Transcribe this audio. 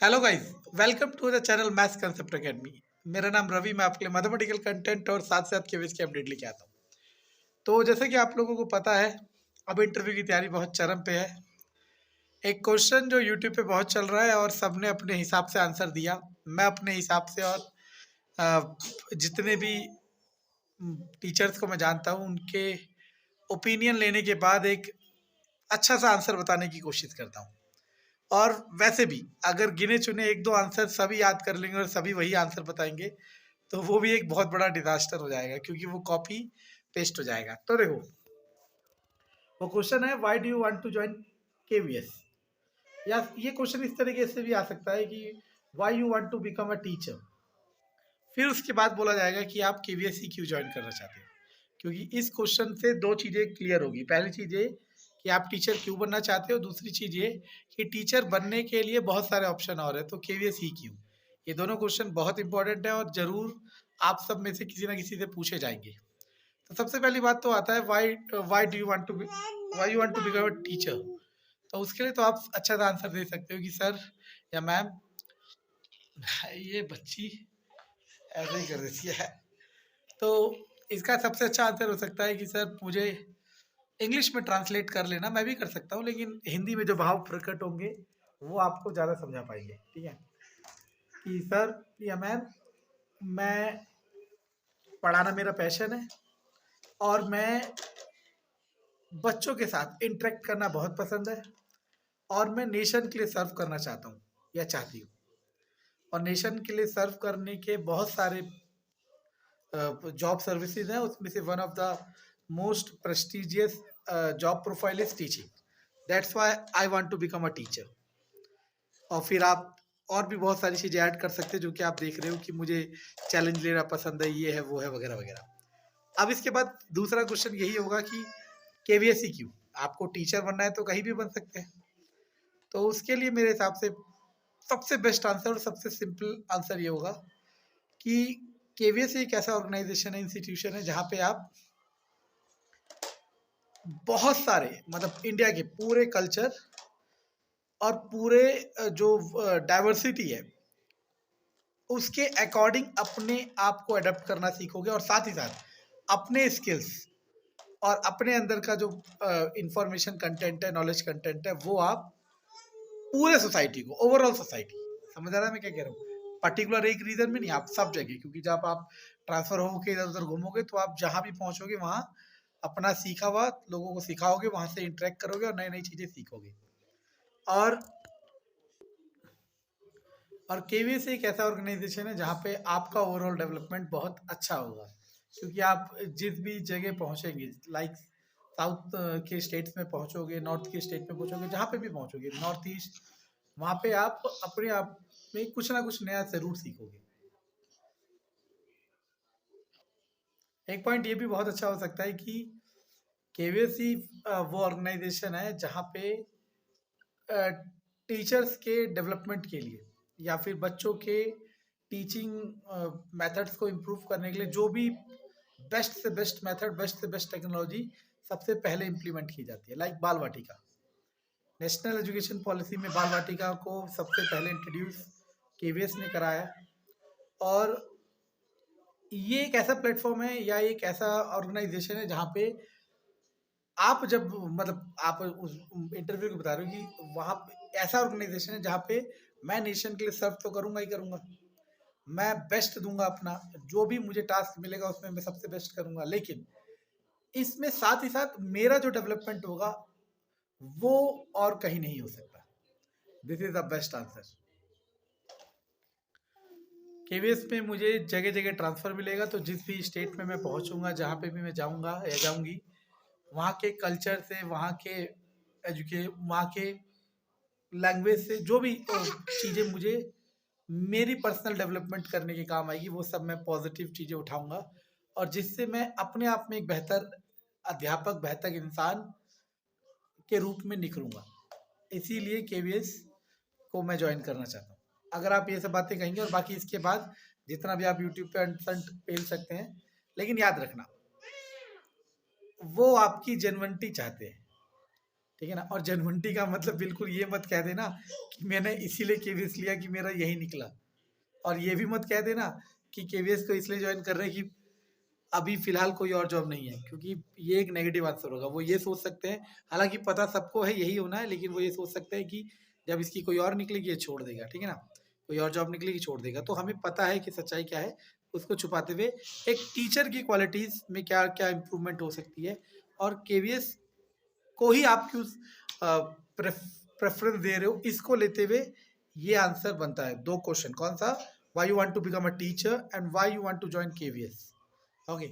Hello guys, welcome to the channel Maths Concept Academy. मेरा नाम रवि। मैं आपके लिए मैथमेटिकल कंटेंट और साथ साथ केवीएस की अपडेट लेके आता हूँ। तो जैसे कि आप लोगों को पता है, अब इंटरव्यू की तैयारी बहुत चरम पे है। एक क्वेश्चन जो यूट्यूब पे बहुत चल रहा है और सबने अपने हिसाब से आंसर दिया। मैं अपने हिसाब से और जितने भी टीचर्स को मैं जानता हूँ उनके ओपिनियन लेने के बाद एक अच्छा सा आंसर बताने की कोशिश करता हूँ। और वैसे भी अगर गिने चुने एक दो आंसर सभी याद कर लेंगे और सभी वही आंसर बताएंगे तो वो भी एक बहुत बड़ा डिजास्टर हो जाएगा, क्योंकि वो कॉपी पेस्ट हो जाएगा। तो देखो, वो क्वेश्चन है, why do you want to join KVS. या ये क्वेश्चन इस तरीके से भी आ सकता है कि why you want to become a teacher. फिर उसके बाद बोला जाएगा कि आप केवीएस ही क्यों ज्वाइन करना चाहते हो। क्योंकि इस क्वेश्चन से दो चीज़ें क्लियर होगी। पहली चीज़ ये कि आप टीचर क्यों बनना चाहते हो, दूसरी चीज़ ये कि टीचर बनने के लिए बहुत सारे ऑप्शन और है, तो केवीएस ही क्यों। ये दोनों क्वेश्चन बहुत इंपॉर्टेंट है और ज़रूर आप सब में से किसी ना किसी से पूछे जाएंगे। तो सबसे पहली बात तो आता है, why why do you want to why you want to become a teacher. तो उसके लिए तो आप अच्छा सा आंसर दे सकते हो कि सर या मैम, ये बच्ची ऐसे ही कर देती है। तो इसका सबसे अच्छा आंसर हो सकता है कि सर मुझे इंग्लिश में ट्रांसलेट कर लेना। मैं भी कर सकता हूँ, लेकिन हिंदी में जो भाव प्रकट होंगे वो आपको ज़्यादा समझा पाएंगे। ठीक है कि सर या मैम, मैं पढ़ाना मेरा पैशन है और मैं बच्चों के साथ इंटरेक्ट करना बहुत पसंद है और मैं नेशन के लिए सर्व करना चाहता हूँ या चाहती हूँ। और नेशन के लिए सर्व करने के बहुत सारे जॉब सर्विसेज हैं, उसमें से one of the most prestigious job profile is teaching. That's why I want to become a teacher. और फिर आप और भी बहुत सारी चीज़ें ऐड कर सकते हैं जो कि आप देख रहे हो कि मुझे चैलेंज लेना पसंद है, ये है वो है वगैरह वगैरह। अब इसके बाद दूसरा क्वेश्चन यही होगा कि केवीएस ही क्यों। आपको टीचर बनना है तो कहीं भी बन सकते हैं। तो उसके लिए मेरे हिसाब से सबसे बेस्ट आंसर और सबसे सिंपल आंसर ये होगा कि केवीएस एक ऐसा ऑर्गेनाइजेशन है, इंस्टीट्यूशन है, जहाँ पे आप बहुत सारे, मतलब इंडिया के पूरे कल्चर और पूरे जो डाइवर्सिटी है उसके अकॉर्डिंग अपने आप को अडेप्ट करना सीखोगे। और साथ ही साथ अपने स्किल्स और अपने अंदर का जो इंफॉर्मेशन कंटेंट है, नॉलेज कंटेंट है, वो आप पूरे सोसाइटी को, ओवरऑल सोसाइटी, समझ आ रहा है मैं क्या कह रहा हूँ। पर्टिकुलर एक रीजन में नहीं, आप सब जगह। क्योंकि जब आप ट्रांसफर होकर इधर उधर घूमोगे तो आप जहाँ भी पहुंचोगे वहाँ अपना सीखा हुआ लोगों को सिखाओगे, वहां से इंटरेक्ट करोगे और नई नई चीजें सीखोगे। और केवीएस एक ऐसा ऑर्गेनाइजेशन है जहाँ पे आपका ओवरऑल डेवलपमेंट बहुत अच्छा होगा। क्योंकि आप जिस भी जगह पहुँचेंगे, लाइक साउथ के स्टेट्स में पहुँचोगे, नॉर्थ के स्टेट में पहुँचोगे, जहाँ पे भी पहुँचोगे, नॉर्थ ईस्ट, वहाँ पे आप अपने आप में कुछ ना कुछ नया ज़रूर सीखोगे। एक पॉइंट ये भी बहुत अच्छा हो सकता है कि केवीएस ही वो ऑर्गेनाइजेशन है जहाँ पे टीचर्स के डेवलपमेंट के लिए या फिर बच्चों के टीचिंग मेथड्स को इम्प्रूव करने के लिए जो भी बेस्ट से बेस्ट मेथड, बेस्ट से बेस्ट टेक्नोलॉजी सबसे पहले इम्प्लीमेंट की जाती है। लाइक बाल वाटिका, नेशनल एजुकेशन पॉलिसी में बाल वाटिका को सबसे पहले इंट्रोड्यूस केवीएस ने कराया। और ये एक ऐसा प्लेटफॉर्म है या एक ऐसा ऑर्गेनाइजेशन है जहाँ पे आप जब, मतलब आप उस इंटरव्यू को बता रहे हो कि वहाँ पे ऐसा ऑर्गेनाइजेशन है जहाँ पे मैं नेशन के लिए सर्व तो करूंगा ही करूंगा। मैं बेस्ट दूंगा अपना, जो भी मुझे टास्क मिलेगा उसमें मैं सबसे बेस्ट करूंगा। लेकिन इसमें साथ ही साथ मेरा जो डेवलपमेंट होगा वो और कहीं नहीं हो सकता। This is the best answer. KVS में मुझे जगह जगह ट्रांसफर मिलेगा, तो जिस भी स्टेट में मैं पहुंचूंगा, जहाँ पे भी मैं जाऊंगा या जाऊंगी, वहाँ के कल्चर से, वहाँ के वहाँ के लैंग्वेज से जो भी चीज़ें मुझे मेरी पर्सनल डेवलपमेंट करने के काम आएगी, वो सब मैं पॉजिटिव चीज़ें उठाऊंगा। और जिससे मैं अपने आप में एक बेहतर अध्यापक, बेहतर इंसान के रूप में निखरूंगा। इसीलिए केवीएस को मैं ज्वाइन करना चाहता हूँ। अगर आप ये सब बातें कहेंगे और बाकी इसके बाद जितना भी आप यूट्यूब पे अंट पेल सकते हैं, लेकिन याद रखना वो आपकी जेन्युइनिटी चाहते हैं। ठीक है ना। और जेन्युइनिटी का मतलब बिल्कुल ये मत कह देना कि मैंने इसीलिए केवीएस लिया कि मेरा यही निकला, और ये भी मत कह देना कि केवीएस को इसलिए ज्वाइन कर रहे हैं कि अभी फिलहाल कोई और जॉब नहीं है, क्योंकि ये एक नेगेटिव आंसर होगा। वो ये सोच सकते हैं, हालांकि पता सबको है यही होना है, लेकिन वो ये सोच सकते हैं कि जब इसकी कोई और निकलेगी ये छोड़ देगा, ठीक है ना, कोई और जॉब निकलेगी छोड़ देगा। तो हमें पता है कि सच्चाई क्या है, उसको छुपाते हुए एक टीचर की क्वालिटीज में क्या क्या इम्प्रूवमेंट हो सकती है, और केवीएस को ही आप क्यों प्रेफरेंस दे रहे हो, इसको लेते हुए ये आंसर बनता है। दो क्वेश्चन, कौन सा, why you want to become a teacher and why you want to join KVS. Okay,